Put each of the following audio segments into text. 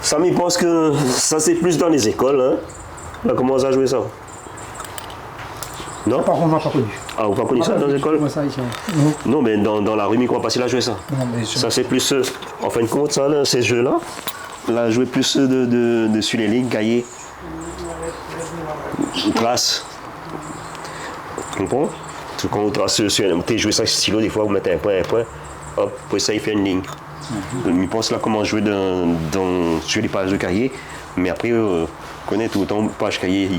Ça, je pense que ça, c'est plus dans les écoles. Hein. On commence à jouer ça. Non? Par contre, on n'a pas connu. Ah, vous pas connu ça dans les écoles? Ça, ici, non, mais dans la rue, on va passer là jouer ça. Non, mais ça, c'est plus. En fin de compte, ça, là, ces jeux-là, là, jouer plus sur les lignes, cahiers, traces. Tu comprends? Quand vous tracez sur un jouez ça avec stylo, des fois, vous mettez un point, hop, pour ça, il fait une ligne. Je pense là comment jouer sur les pages de cahier, mais après, connaître tout le temps page cahier.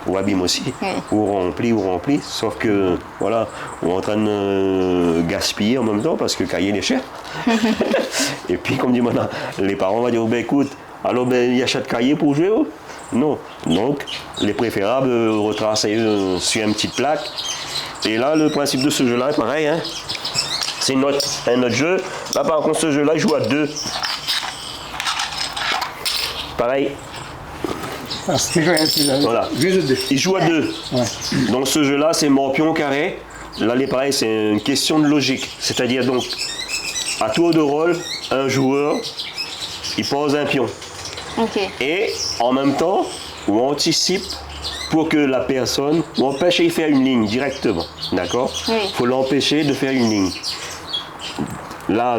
Ou abîme aussi, oui. ou rempli, sauf que voilà, on est en train de gaspiller en même temps parce que le cahier est cher. Et puis comme dit maintenant, les parents vont dire ben écoute, alors ben il y a chaque cahier pour jouer. Oh? Non. Donc il est préférable de retracer sur une petite plaque. Et là le principe de ce jeu-là est pareil, hein. C'est un autre jeu. Là par contre ce jeu-là il joue à 2. Pareil. Voilà. Il joue à 2. Ouais. Donc ce jeu-là, c'est morpion carré. Là, pareil, c'est une question de logique. C'est-à-dire donc, à tour de rôle, un joueur, il pose un pion. Okay. Et en même temps, on anticipe pour que la personne, ou empêcher de faire une ligne directement. D'accord? Oui. Il faut l'empêcher de faire une ligne. Là,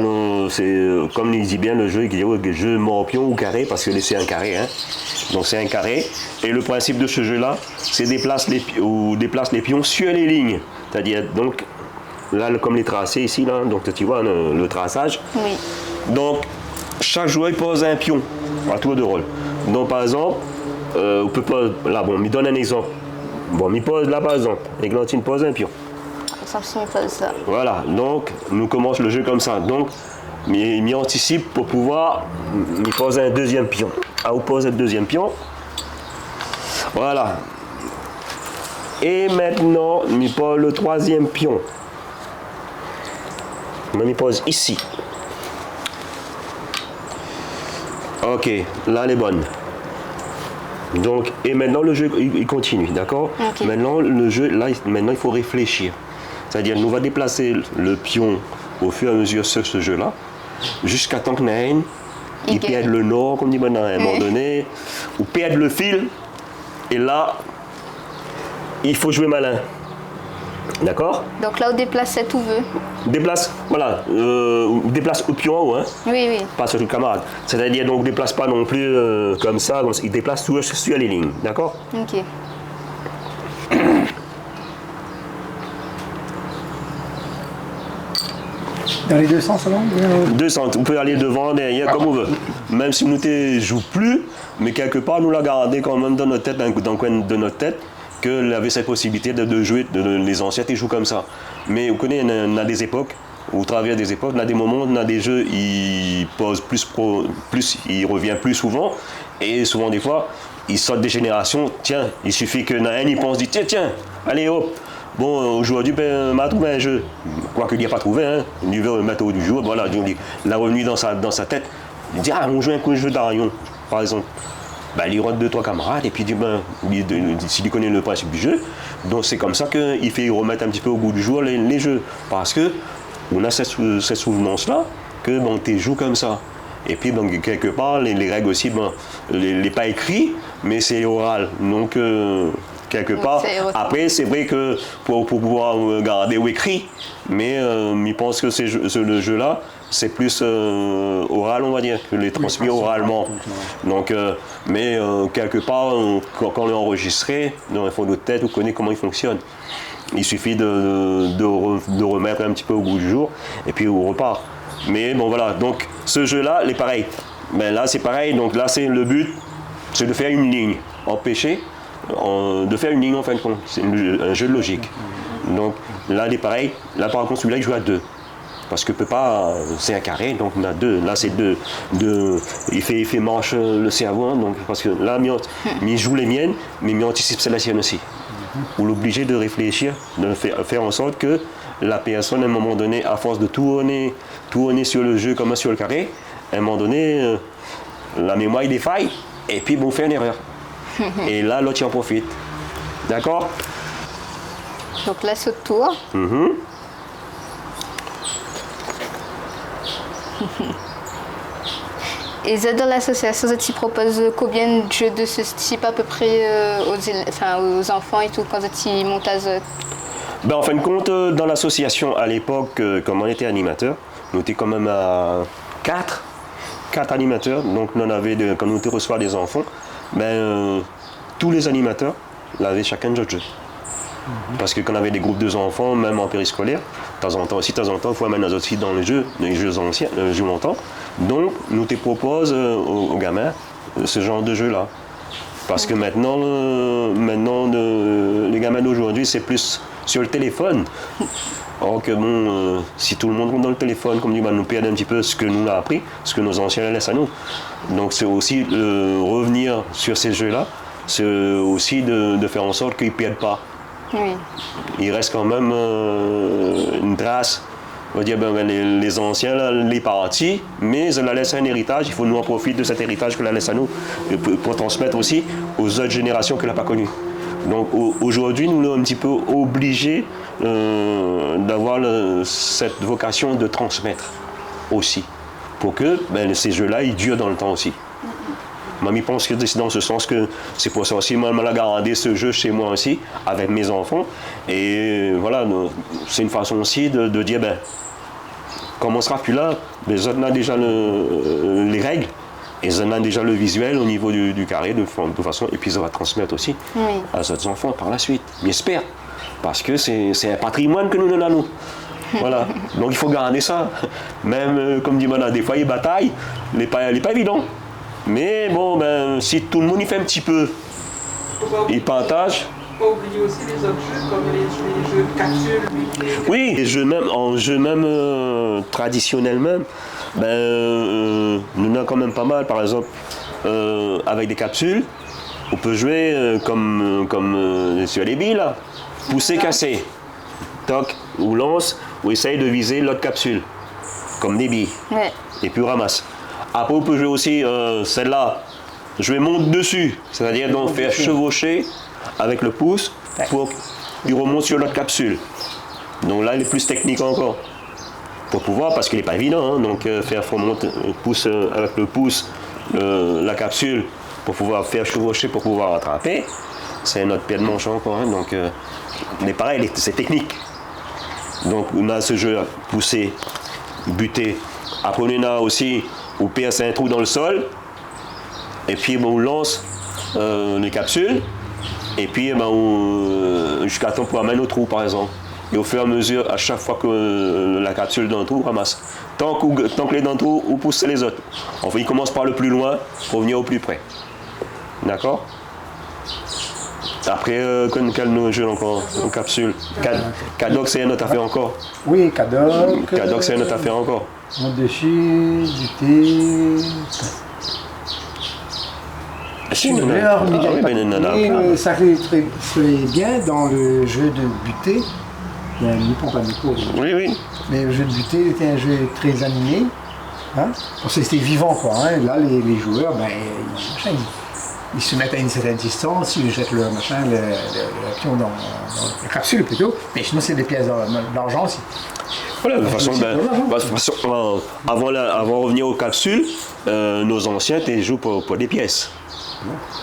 c'est comme il dit bien le jeu, il dit jeu morpion ou carré, parce que c'est un carré. Hein. Donc c'est un carré. Et le principe de ce jeu-là, c'est déplace les pions sur les lignes. C'est-à-dire, donc, là, comme les tracés ici, là, donc tu vois le traçage. Oui. Donc, chaque joueur il pose un pion à tour de rôle. Donc, par exemple, on peut pas. Là, bon, il donne un exemple. Bon, il pose là, par exemple. Églantine pose un pion. Ça. Voilà, donc nous commence le jeu comme ça. Donc, il anticipe pour pouvoir il pose un deuxième pion. Ah, on pose un deuxième pion. Voilà. Et maintenant, il pose le troisième pion. Il pose ici. Ok, là elle est bonne. Donc, et maintenant le jeu il continue, d'accord? Okay. Maintenant le jeu, là, maintenant il faut réfléchir. C'est-à-dire, nous va déplacer le pion au fur et à mesure sur ce jeu-là, jusqu'à temps que Nain, il perde le nord, comme dit maintenant, à un moment donné, ou perde le fil, et là, il faut jouer malin. D'accord? Donc là, on déplace tout veut. Déplace, voilà, déplace au pion en haut, hein? Oui. Pas sur le camarade. C'est-à-dire, donc, déplace pas non plus comme ça, il déplace tout sur les lignes, d'accord? Ok. Dans les deux sens, alors? Deux sens, on peut aller devant, derrière, comme on veut. Même si nous ne jouons plus, mais quelque part, nous la gardons quand même dans notre tête, dans le coin de notre tête, qu'il avait cette possibilité de jouer, les anciens, ils jouent comme ça. Mais vous connaissez, on a des époques, au travers des époques, on a des moments, on a des jeux, ils posent plus, ils reviennent plus souvent, et souvent des fois, ils sortent des générations, tiens, il suffit que un il pense, dit, tiens, allez hop. Bon, aujourd'hui, ben, m'a trouvé un jeu. Quoique il n'y a pas trouvé, hein. Il veut le mettre au du jour. Voilà, il a revenu dans sa tête. Il dit, ah, on joue un coup de jeu d'Arion, par exemple. Ben, il rentre 2-3 camarades, et puis il dit, ben, s'il connaît le principe du jeu, donc c'est comme ça qu'il fait remettre un petit peu au goût du jour les jeux. Parce que on a cette souvenance-là, que bon, tu joues comme ça. Et puis, bon, quelque part, les règles aussi, bon, les pas écrits, mais c'est oral. Donc, quelque part. Après, c'est vrai que pour pouvoir garder ou écrit, mais je pense que le jeu-là, c'est plus oral, on va dire, que les transmis oralement. Donc, mais quelque part, quand on est enregistré, dans un fond de tête, on connaît comment il fonctionne. Il suffit de remettre un petit peu au goût du jour, et puis on repart. Mais bon, voilà, donc ce jeu-là, il est pareil. Ben, là, c'est pareil, donc là, c'est le but, c'est de faire une ligne, empêcher de faire une ligne en fin de compte. C'est un jeu de logique. Donc là, il est pareil. Là, par contre, celui-là, il joue à 2. Parce que peut pas, c'est un carré, donc on a 2. Là, c'est 2. Il fait marche le cerveau, hein, donc, parce que là, il joue les miennes, mais il anticipe celle la sienne aussi. Vous l'obligez de réfléchir, de faire en sorte que la personne, à un moment donné, à force de tourner sur le jeu comme sur le carré, à un moment donné, la mémoire il défaille, et puis bon, on fait une erreur. Et là, l'autre, il en profite. D'accord? Donc là, c'est au tour. Et vous êtes dans l'association, vous propose combien de jeux de ce type à peu près aux enfants et tout quand vous montez à Zot? Ben, en fin de compte, dans l'association, à l'époque, comme on était animateur, nous étions quand même à 4 animateurs. Donc, quand nous reçoit des enfants, ben, tous les animateurs avaient chacun de jeux. Parce que quand on avait des groupes d'enfants, même en périscolaire, de temps en temps, il faut amener aussi dans les jeux anciens, les jeux longtemps. Donc, nous te propose aux gamins ce genre de jeu-là. Parce que maintenant les gamins d'aujourd'hui, c'est plus sur le téléphone. Or que bon, si tout le monde compte dans le téléphone, comme dit, nous perdons un petit peu ce que nous a appris, ce que nos anciens laissent à nous. Donc, c'est aussi revenir sur ces jeux-là, c'est aussi de faire en sorte qu'ils ne perdent pas. Oui. Il reste quand même une trace. On va dire, les anciens, là, les partis, mais ils la laissent un héritage. Il faut nous en profiter de cet héritage que la laisse à nous pour transmettre aussi aux autres générations qu'elle n'a pas connues. Donc aujourd'hui, nous sommes un petit peu obligés d'avoir cette vocation de transmettre aussi, pour que ces jeux-là, ils durent dans le temps aussi. Mamie pense que c'est dans ce sens que c'est pour ça aussi, moi, je gardé ce jeu chez moi aussi, avec mes enfants. Et voilà, c'est une façon aussi de dire, comme on ne sera plus là, ils ont déjà les règles, et ils ont déjà le visuel au niveau du carré, de façon, et puis ça va transmettre aussi à nos enfants par la suite, j'espère. Parce que c'est un patrimoine que nous donnons à nous. Voilà, donc il faut garder ça. Même, comme dit Mana, des fois, il bataille, il n'est pas évident. Mais bon, si tout le monde y fait un petit peu, il partage. Pas oublier aussi les autres jeux comme les jeux de capsules. Oui, les jeux même, en jeu même traditionnel même, nous en avons quand même pas mal. Par exemple, avec des capsules, on peut jouer comme sur les billes là, pousser, casser, toc, ou lance, ou essaye de viser l'autre capsule, comme des billes, et puis on ramasse. Après, on peut jouer aussi celle-là, je vais monter dessus, c'est-à-dire donc faire chevaucher avec le pouce pour qu'il remonte sur l'autre capsule. Donc là, il est plus technique encore. Pour pouvoir, parce qu'il n'est pas évident, hein, donc faire remonter avec le pouce la capsule pour pouvoir faire chevaucher, pour pouvoir attraper, c'est notre pied de manche encore. Hein, donc, mais pareil, c'est technique. Donc on a ce jeu pousser, buter. Après on a aussi où perce un trou dans le sol, et puis on lance les capsules, et puis jusqu'à temps pour amener au trou par exemple. Et au fur et à mesure, à chaque fois que la capsule est dans le trou, on ramasse. Tant que les dans le trou, on pousse les autres. Enfin, il commence par le plus loin pour venir au plus près. D'accord? Après, quel jeu encore en capsule? Cadoc, c'est une autre affaire encore. Oui, Cadoc. Cadoc, c'est une autre affaire encore. Mon défi, du thé. Ça fait bien dans le jeu de buter. Il y a un nippon, pas nippon. Oui, oui. Mais le jeu de buter était un jeu très animé. Hein? Parce que c'était vivant, quoi. Hein? Là, les joueurs, ils se mettent à une certaine distance, ils jettent le pion dans la capsule plutôt. Mais sinon, c'est des pièces d'argent aussi. Voilà, de toute façon, avant de revenir aux capsules, nos anciens jouent pour des pièces.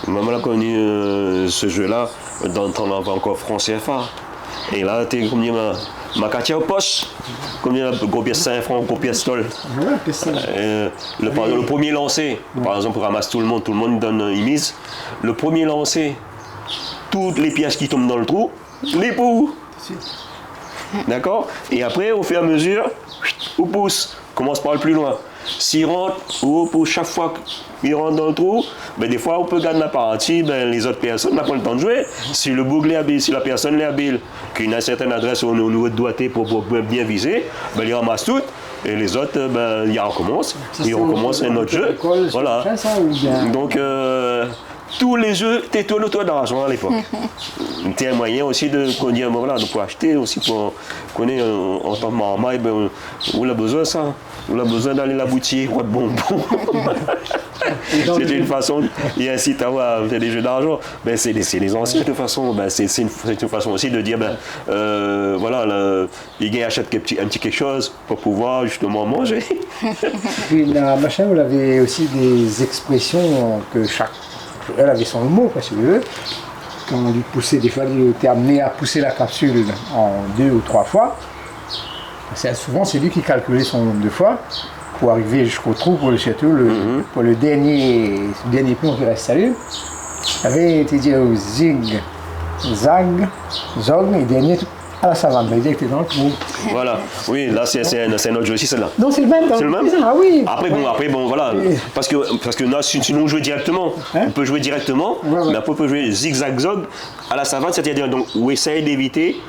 Maman a connu ce jeu-là dans le temps on avait encore franc CFA. Et là, tu es comme ma quartier au poche, comme gros pièce 5 francs, gros pièce tol. Le premier lancé, par exemple, ramasse tout le monde donne une mise. Le premier lancé, toutes les pièces qui tombent dans le trou, les poux. D'accord? Et après, au fur et à mesure, on pousse, commence par le plus loin. S'il rentre, ou pour chaque fois qu'il rentre dans le trou, des fois on peut gagner la partie, les autres personnes n'ont pas le temps de jouer. Si le boucle est habile, si la personne est habile, qu'il a une certaine adresse au niveau de doigté pour bien viser, il ramasse tout. Et les autres, il recommence. Ils recommencent un autre jeu. Voilà. Donc, tous les jeux étaient tout autour d'argent à l'époque. C'était un moyen aussi de dire, bon, voilà, de pouvoir acheter aussi pour qu'on ait en tant que maman, eh ben, on a besoin de ça. On a besoin d'aller à la boutique, quoi de bonbons. C'était une façon, il incite à faire des jeux d'argent. Ben, c'est les anciens de toute façon. Ben, c'est une façon aussi de dire, ben, voilà, les gars achètent un petit quelque chose pour pouvoir justement manger. Puis la machin, vous avez aussi des expressions que chaque. Elle avait son mot, quoi, si vous voulez. Quand on lui poussait, des fois, il était amené à pousser la capsule en 2 ou 3 fois. Souvent, c'est lui qui calculait son nombre de fois pour arriver jusqu'au trou pour le château, pour le dernier pion qui reste à lui. Il avait été dit au zig, zag, zog, et dernier à la savane. Il était dans le trou. Voilà, oui, là c'est un autre jeu aussi, celle-là. Non, c'est le même. C'est le même. Ah oui. Après, bon, voilà. Parce que là, sinon on joue directement. On peut jouer directement, mais après on peut jouer zigzag-zog à la savane, c'est-à-dire donc on essaye d'éviter.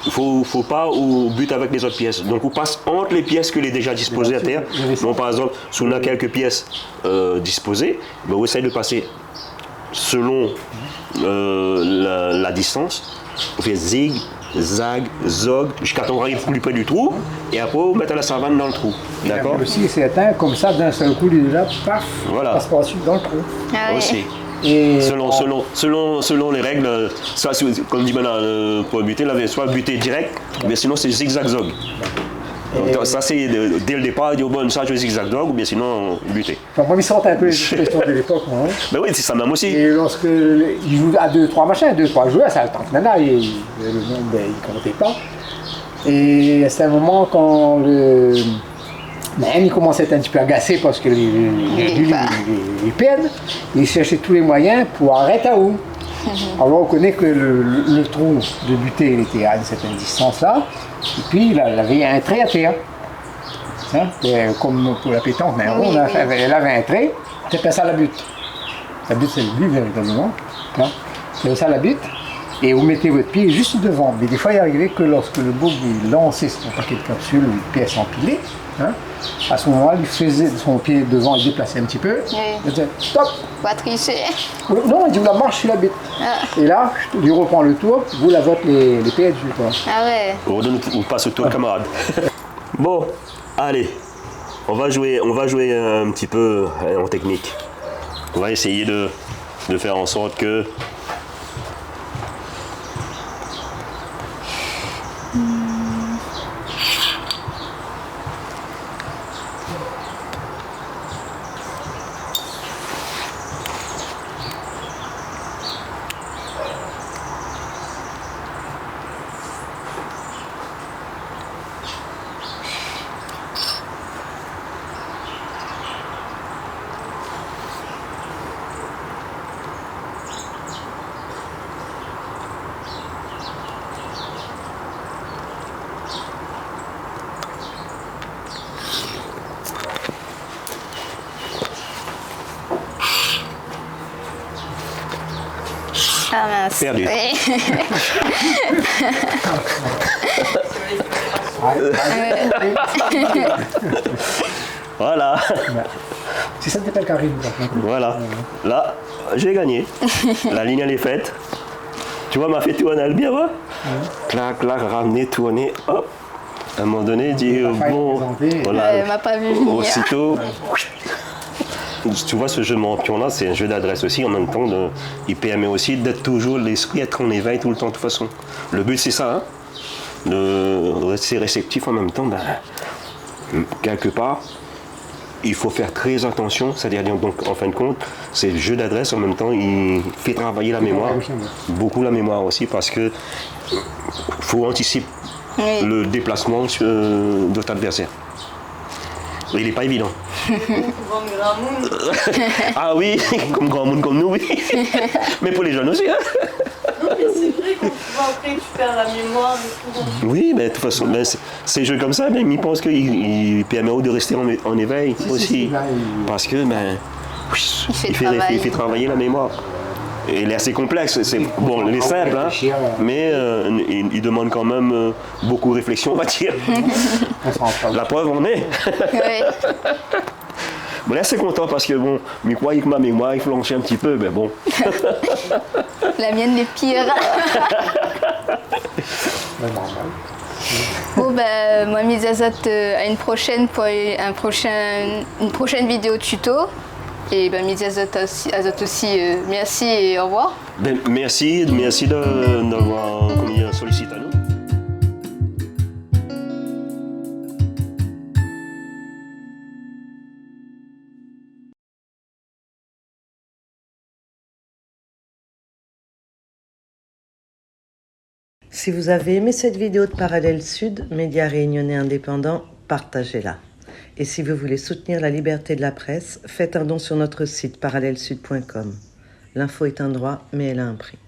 Il ne faut pas au but avec les autres pièces. Donc on passe entre les pièces que les déjà disposées à terre. Donc par exemple, si on a quelques pièces disposées, ben, on essaye de passer selon la distance. On fait zig, zag, zog, jusqu'à temps qu'on arrive plus près du trou, et après on met la savane dans le trou. D'accord? Aussi, c'est atteint comme ça, d'un seul coup, il est là, paf, voilà. passe par ensuite dans le trou. Ah, Aussi. Et Selon les règles, soit, comme dit maintenant, pour buter, là, soit buter direct, mais sinon c'est zigzag-zog. Donc, ça c'est dès le départ, dire bon, ça je zigzag-zog, ou bien sinon buter. enfin, moi, il sortait un peu les expressions de l'époque. Hein. Ben oui, c'est ça même aussi. Et lorsque il joue à 2-3 machins, 2-3 joueurs, ça le temps que nana, le nombre, ben, il comptait pas. Et c'est un moment quand même il commençait à être un petit peu agacé parce que il perd. Il cherchait tous les moyens pour arrêter à où. Alors on connaît que le trou de butée il était à une certaine distance là, et puis il avait un trait à terre. Hein? Comme pour la pétanque, mais elle avait un trait, c'était ça la butte. La butte c'est le but véritablement. Hein? C'est ça la butte. Et vous mettez votre pied juste devant. Mais des fois, il arrivait que lorsque le bouc lançait son paquet de capsules ou une pièce empilée, hein, à ce moment-là, il faisait son pied devant, il déplaçait un petit peu. Oui. Il disait stop. Pas tricher. Non, il dit la marche sur la bite. Ah. Et là, il reprend le tour, vous la vote les pieds dessus. Quoi. Ah ouais. On passe au tour, camarade. Bon, allez, on va jouer un petit peu en technique. On va essayer de faire en sorte que Ah mince. Perdu. Oui. voilà. Si ça n'était pas le Karim. Voilà. Là, j'ai gagné. La ligne, elle est faite. Tu vois, m'a fait tourner le bien, ouais. Clac, clac, ramener, tourner, hop. À un moment donné, dire bon, voilà. Elle m'a pas vu venir. Aussitôt. Tu vois, ce jeu de pion-là, c'est un jeu d'adresse aussi. En même temps, il permet aussi d'être toujours l'esprit, être en éveil tout le temps, de toute façon. Le but, c'est ça, hein, de rester réceptif en même temps. Ben, quelque part, il faut faire très attention. C'est-à-dire, donc, en fin de compte, c'est le jeu d'adresse. En même temps, il fait travailler la mémoire. Beaucoup la mémoire aussi, parce que faut anticiper le déplacement de votre adversaire. Il n'est pas évident. Comme grand monde. Ah oui, comme grand monde comme nous, oui. Mais pour les jeunes aussi. Hein. Non, mais c'est vrai quand tu vois après, tu perds la mémoire et tout. Oui, mais de toute façon, ces jeux comme ça, même, ils pensent qu'ils permettent de rester en éveil aussi. Parce que, il fait travailler la mémoire. Et il est assez complexe. Bon, il est simple, hein, mais il demande quand même beaucoup de réflexion, on va dire. La preuve, on est. Oui. Bon, là, c'est content parce que, bon, mais croyez que ma mémoire, il flanchait un petit peu, mais bon. La mienne est pire. Normal. Bon, ben, moi, Miss Azot, à une prochaine pour une prochaine vidéo tuto. Et ben, Miss Azot aussi, merci et au revoir. Ben, merci d'avoir sollicité à nous. Si vous avez aimé cette vidéo de Parallèle Sud, média réunionnais indépendant, partagez-la. Et si vous voulez soutenir la liberté de la presse, faites un don sur notre site parallèlesud.com. L'info est un droit, mais elle a un prix.